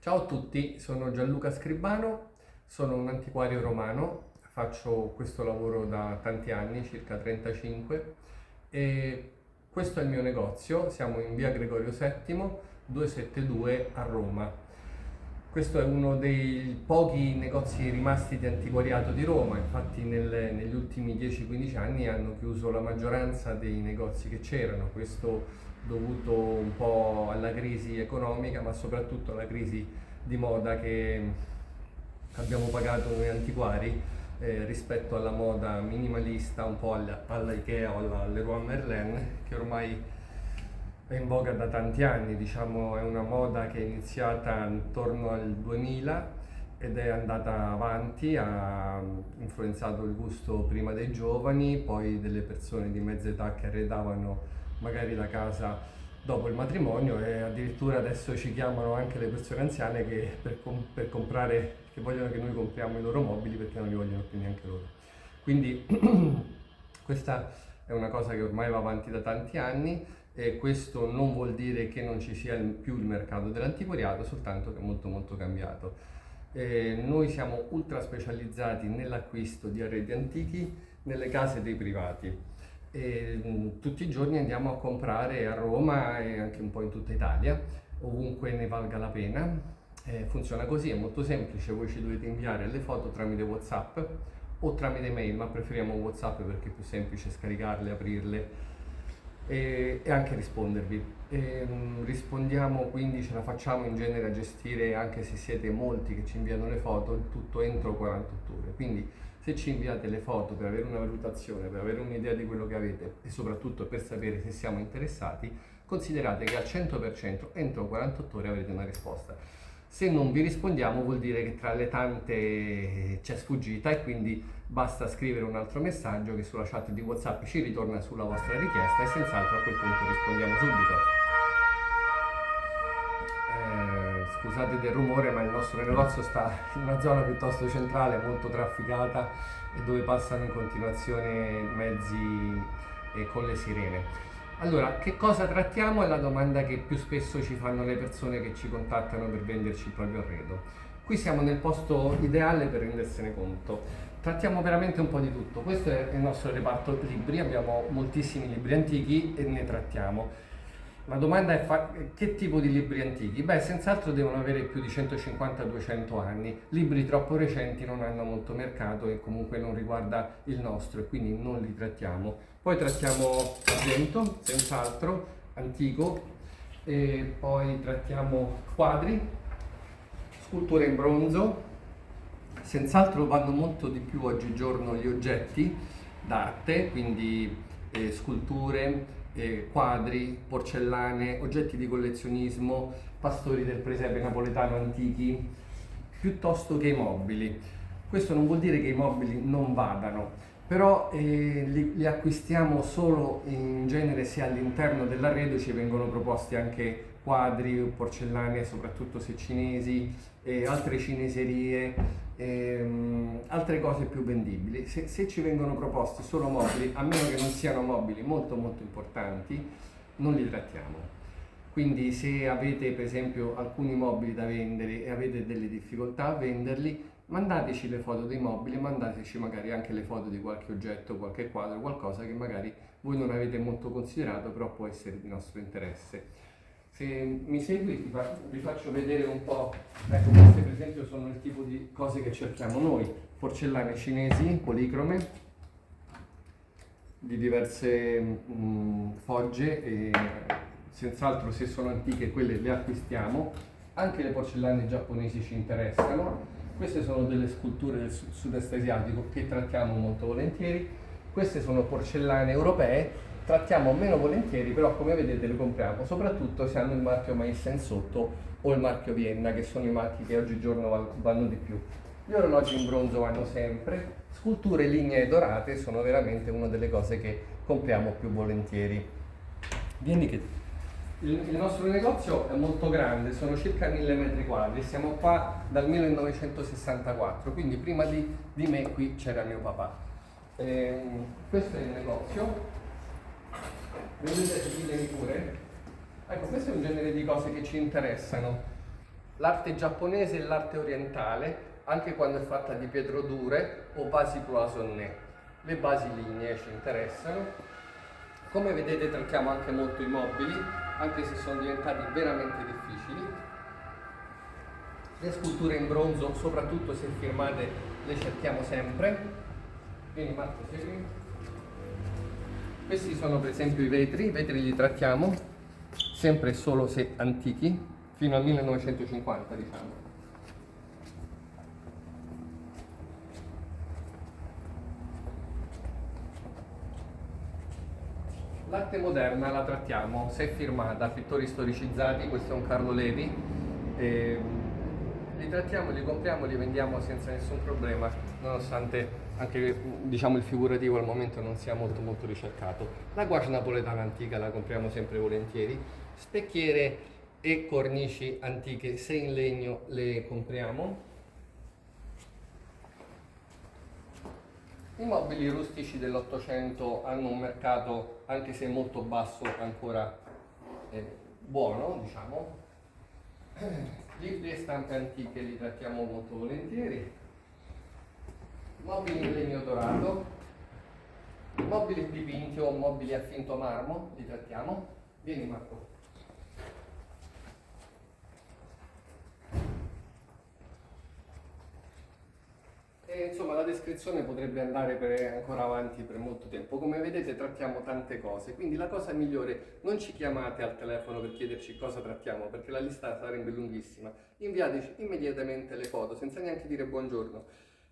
Ciao a tutti, sono Gianluca Scribbano, sono un antiquario romano, faccio questo lavoro da tanti anni, circa 35, e questo è il mio negozio, siamo in via Gregorio VII, 272 a Roma. Questo è uno dei pochi negozi rimasti di antiquariato di Roma, infatti negli ultimi 10-15 anni hanno chiuso la maggioranza dei negozi che c'erano, questo dovuto un po' alla crisi economica, ma soprattutto alla crisi di moda che abbiamo pagato noi antiquari rispetto alla moda minimalista, un po' alla Ikea o alla Leroy Merlin, che ormai è in voga da tanti anni, diciamo è una moda che è iniziata intorno al 2000 ed è andata avanti, ha influenzato il gusto prima dei giovani, poi delle persone di mezza età che arredavano magari la casa dopo il matrimonio e addirittura adesso ci chiamano anche le persone anziane che per comprare, che vogliono che noi compriamo i loro mobili perché non li vogliono più neanche loro. Quindi questa è una cosa che ormai va avanti da tanti anni e questo non vuol dire che non ci sia più il mercato dell'antiquariato, soltanto che è molto molto cambiato. Noi siamo ultra specializzati nell'acquisto di arredi antichi nelle case dei privati. Tutti i giorni andiamo a comprare a Roma e anche un po' in tutta Italia, ovunque ne valga la pena. Funziona così, è molto semplice, voi ci dovete inviare le foto tramite WhatsApp o tramite mail, ma preferiamo WhatsApp perché è più semplice scaricarle, aprirle e anche rispondervi. Rispondiamo, quindi ce la facciamo in genere a gestire, anche se siete molti che ci inviano le foto, il tutto entro 48 ore. Quindi se ci inviate le foto per avere una valutazione, per avere un'idea di quello che avete e soprattutto per sapere se siamo interessati, considerate che al 100% entro 48 ore avrete una risposta. Se non vi rispondiamo vuol dire che tra le tante c'è sfuggita e quindi basta scrivere un altro messaggio che sulla chat di WhatsApp ci ritorna sulla vostra richiesta e senz'altro a quel punto rispondiamo subito. Scusate del rumore, ma il nostro negozio sta in una zona piuttosto centrale, molto trafficata e dove passano in continuazione mezzi con le sirene. Allora, che cosa trattiamo? È la domanda che più spesso ci fanno le persone che ci contattano per venderci il proprio arredo. Qui siamo nel posto ideale per rendersene conto. Trattiamo veramente un po' di tutto. Questo è il nostro reparto libri, abbiamo moltissimi libri antichi e ne trattiamo. La domanda è che tipo di libri antichi? Beh, senz'altro devono avere più di 150-200 anni. Libri troppo recenti non hanno molto mercato e comunque non riguarda il nostro e quindi non li trattiamo. Poi trattiamo argento, senz'altro, antico, e poi trattiamo quadri, sculture in bronzo. Senz'altro vanno molto di più oggigiorno gli oggetti d'arte, quindi sculture, quadri, porcellane, oggetti di collezionismo, pastori del presepe napoletano antichi, piuttosto che i mobili. Questo non vuol dire che i mobili non vadano, però li acquistiamo solo in genere se all'interno dell'arredo ci vengono proposti anche quadri, porcellane, soprattutto se cinesi, altre cineserie, altre cose più vendibili. Se ci vengono proposti solo mobili, a meno che non siano mobili molto molto importanti, non li trattiamo. Quindi se avete per esempio alcuni mobili da vendere e avete delle difficoltà a venderli, mandateci le foto dei mobili, mandateci magari anche le foto di qualche oggetto, qualche quadro, qualcosa che magari voi non avete molto considerato, però può essere di nostro interesse. Se mi segui vi faccio vedere un po', ecco queste per esempio sono il tipo di cose che cerchiamo noi, porcellane cinesi, policrome, di diverse fogge e senz'altro se sono antiche quelle le acquistiamo, anche le porcellane giapponesi ci interessano, queste sono delle sculture del sud-est asiatico che trattiamo molto volentieri, queste sono porcellane europee, trattiamo meno volentieri, però come vedete le compriamo, soprattutto se hanno il marchio Meissen sotto o il marchio Vienna, che sono i marchi che oggigiorno vanno di più. Gli orologi in bronzo vanno sempre, sculture lignee dorate sono veramente una delle cose che compriamo più volentieri. Vieni che il nostro negozio è molto grande, sono circa 1000 metri quadri, siamo qua dal 1964, quindi prima di me qui c'era mio papà. Questo è il negozio, vedete seguitemi pure. Ecco, questo è un genere di cose che ci interessano. l'arte giapponese e l'arte orientale, anche quando è fatta di pietre dure o vasi cloisonné. Le basi lignee ci interessano. Come vedete trattiamo anche molto i mobili, anche se sono diventati veramente difficili. Le sculture in bronzo, soprattutto se firmate, le cerchiamo sempre. Vieni Marco, seguimi. Questi sono per esempio i vetri li trattiamo sempre e solo se antichi, fino al 1950 diciamo. L'arte moderna la trattiamo se firmata, pittori storicizzati, questo è un Carlo Levi, li trattiamo, li compriamo, li vendiamo senza nessun problema, nonostante anche diciamo il figurativo al momento non sia molto ricercato. La gouache napoletana antica la compriamo sempre volentieri, specchiere e cornici antiche se in legno le compriamo. I mobili rustici dell'Ottocento hanno un mercato, anche se molto basso, ancora buono, diciamo. Libri e stampe antiche li trattiamo molto volentieri. Mobili in legno dorato, mobili dipinti o mobili a finto marmo li trattiamo. Vieni Marco. E, insomma, la descrizione potrebbe andare ancora avanti per molto tempo. Come vedete trattiamo tante cose, quindi la cosa migliore, non ci chiamate al telefono per chiederci cosa trattiamo, perché la lista sarebbe lunghissima. Inviateci immediatamente le foto, senza neanche dire buongiorno,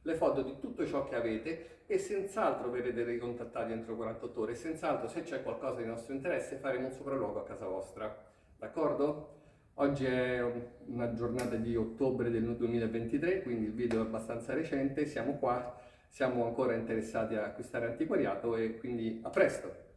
le foto di tutto ciò che avete e senz'altro verrete ricontattati entro 48 ore e senz'altro, se c'è qualcosa di nostro interesse, faremo un sopralluogo a casa vostra. D'accordo? Oggi è una giornata di ottobre del 2023, quindi il video è abbastanza recente, siamo qua, siamo ancora interessati a acquistare antiquariato e quindi a presto!